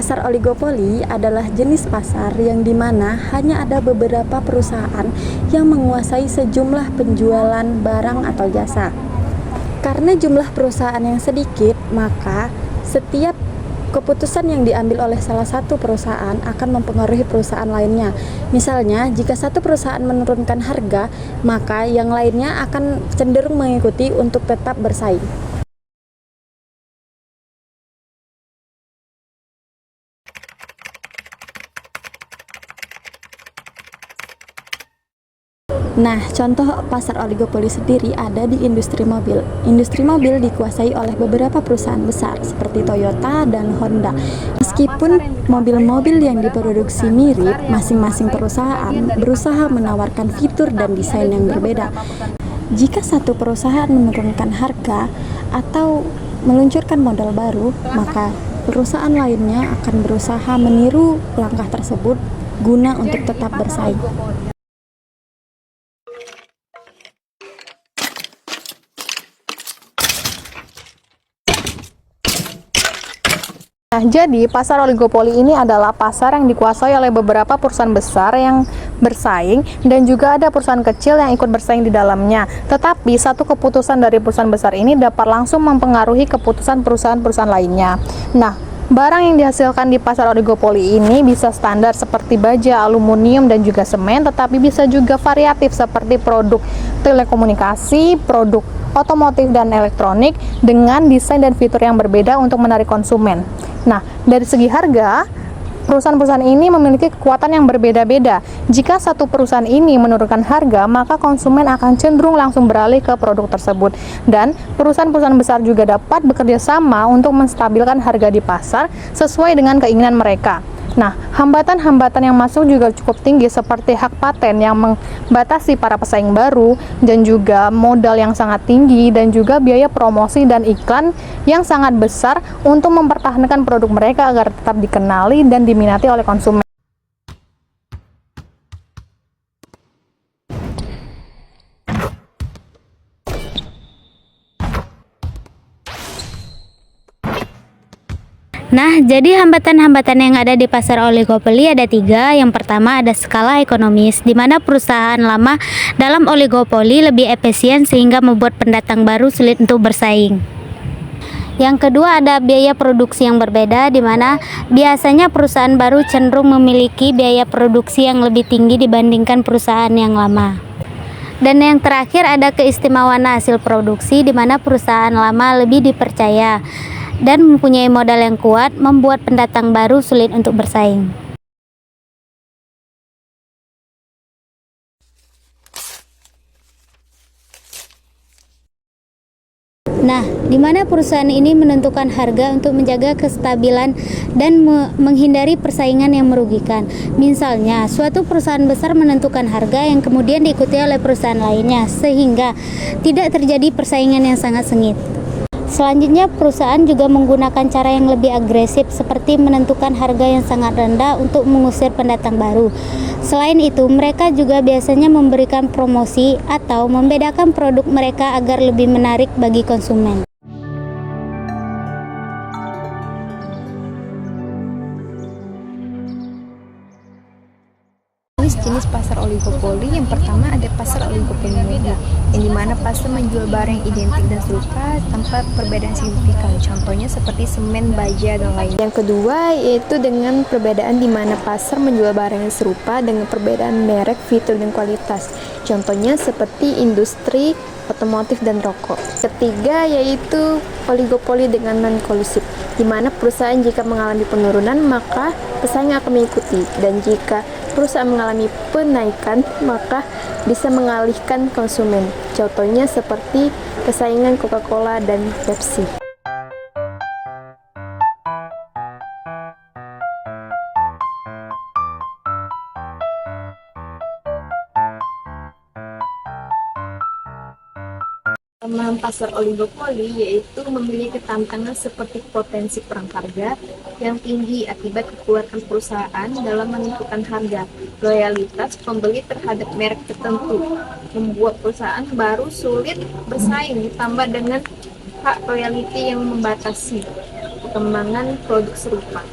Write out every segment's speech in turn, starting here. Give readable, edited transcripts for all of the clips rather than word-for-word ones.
Pasar oligopoli adalah jenis pasar yang dimana hanya ada beberapa perusahaan yang menguasai sejumlah penjualan barang atau jasa. Karena jumlah perusahaan yang sedikit, maka setiap keputusan yang diambil oleh salah satu perusahaan akan mempengaruhi perusahaan lainnya. Misalnya, jika satu perusahaan menurunkan harga, maka yang lainnya akan cenderung mengikuti untuk tetap bersaing. Nah, contoh pasar oligopoli sendiri ada di industri mobil. Industri mobil dikuasai oleh beberapa perusahaan besar seperti Toyota dan Honda. Meskipun mobil-mobil yang diproduksi mirip, masing-masing perusahaan berusaha menawarkan fitur dan desain yang berbeda. Jika satu perusahaan menurunkan harga atau meluncurkan model baru, maka perusahaan lainnya akan berusaha meniru langkah tersebut guna untuk tetap bersaing. Nah, jadi pasar oligopoli ini adalah pasar yang dikuasai oleh beberapa perusahaan besar yang bersaing dan juga ada perusahaan kecil yang ikut bersaing di dalamnya. Tetapi satu keputusan dari perusahaan besar ini dapat langsung mempengaruhi keputusan perusahaan-perusahaan lainnya. Nah, barang yang dihasilkan di pasar oligopoli ini bisa standar seperti baja, aluminium, dan juga semen, tetapi bisa juga variatif seperti produk telekomunikasi, produk otomotif dan elektronik dengan desain dan fitur yang berbeda untuk menarik konsumen. Nah, dari segi harga, perusahaan-perusahaan ini memiliki kekuatan yang berbeda-beda. Jika satu perusahaan ini menurunkan harga, maka konsumen akan cenderung langsung beralih ke produk tersebut. Dan perusahaan-perusahaan besar juga dapat bekerja sama untuk menstabilkan harga di pasar sesuai dengan keinginan mereka. Nah, hambatan-hambatan yang masuk juga cukup tinggi seperti hak paten yang membatasi para pesaing baru dan juga modal yang sangat tinggi dan juga biaya promosi dan iklan yang sangat besar untuk mempertahankan produk mereka agar tetap dikenali dan diminati oleh konsumen. Nah, jadi hambatan-hambatan yang ada di pasar oligopoli ada 3. Yang pertama ada skala ekonomis, di mana perusahaan lama dalam oligopoli lebih efisien sehingga membuat pendatang baru sulit untuk bersaing. Yang kedua ada biaya produksi yang berbeda, di mana biasanya perusahaan baru cenderung memiliki biaya produksi yang lebih tinggi dibandingkan perusahaan yang lama. Dan yang terakhir ada keistimewaan hasil produksi, di mana perusahaan lama lebih dipercaya dan mempunyai modal yang kuat, membuat pendatang baru sulit untuk bersaing. Nah, di mana perusahaan ini menentukan harga untuk menjaga kestabilan dan menghindari persaingan yang merugikan. Misalnya, suatu perusahaan besar menentukan harga yang kemudian diikuti oleh perusahaan lainnya, sehingga tidak terjadi persaingan yang sangat sengit. Selanjutnya, perusahaan juga menggunakan cara yang lebih agresif seperti menentukan harga yang sangat rendah untuk mengusir pendatang baru. Selain itu, mereka juga biasanya memberikan promosi atau membedakan produk mereka agar lebih menarik bagi konsumen. Jenis pasar oligopoli yang pertama ada pasar oligopoli mobil, yang dimana pasar menjual barang yang identik dan serupa tanpa perbedaan signifikan, contohnya seperti semen, baja, dan lainnya. Yang kedua yaitu dengan perbedaan di mana pasar menjual barang yang serupa dengan perbedaan merek, fitur, dan kualitas, contohnya seperti industri otomotif dan rokok. Ketiga yaitu oligopoli dengan non-kolusif, di mana perusahaan jika mengalami penurunan maka pesaing akan mengikuti, dan jika perusahaan mengalami penaikan maka bisa mengalihkan konsumen, contohnya seperti persaingan Coca-Cola dan Pepsi. Kelemahan pasar oligopoli yaitu memiliki tantangan seperti potensi perang harga yang tinggi akibat kekuatan perusahaan dalam menentukan harga, loyalitas pembeli terhadap merek tertentu, membuat perusahaan baru sulit bersaing, ditambah dengan hak royalti yang membatasi perkembangan produk serupa.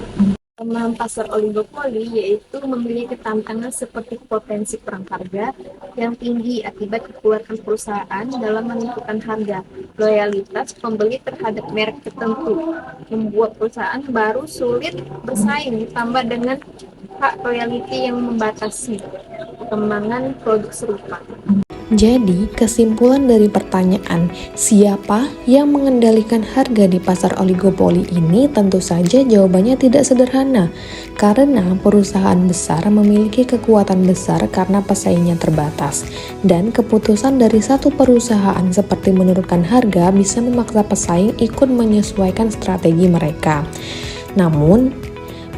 Kelemahan pasar oligopoli yaitu memiliki tantangan seperti potensi perang harga yang tinggi akibat kekuatan perusahaan dalam menentukan harga. Loyalitas pembeli terhadap merek tertentu membuat perusahaan baru sulit bersaing, ditambah dengan hak royalti yang membatasi perkembangan produk serupa. Jadi, kesimpulan dari pertanyaan siapa yang mengendalikan harga di pasar oligopoli ini tentu saja jawabannya tidak sederhana, karena perusahaan besar memiliki kekuatan besar karena pesaingnya terbatas, dan keputusan dari satu perusahaan seperti menurunkan harga bisa memaksa pesaing ikut menyesuaikan strategi mereka. Namun,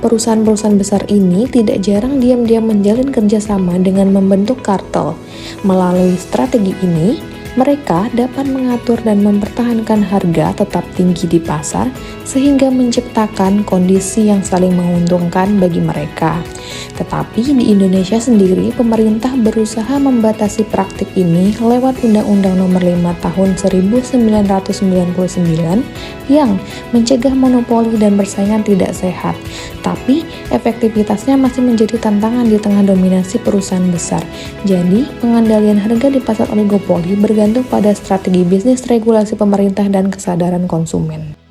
perusahaan-perusahaan besar ini tidak jarang diam-diam menjalin kerjasama dengan membentuk kartel. Melalui strategi ini, mereka dapat mengatur dan mempertahankan harga tetap tinggi di pasar sehingga menciptakan kondisi yang saling menguntungkan bagi mereka. Tetapi di Indonesia sendiri, pemerintah berusaha membatasi praktik ini lewat Undang-Undang Nomor 5 Tahun 1999 yang mencegah monopoli dan persaingan tidak sehat. Tapi efektivitasnya masih menjadi tantangan di tengah dominasi perusahaan besar. Jadi, pengendalian harga di pasar oligopoli bergantung pada strategi bisnis, regulasi pemerintah, dan kesadaran konsumen.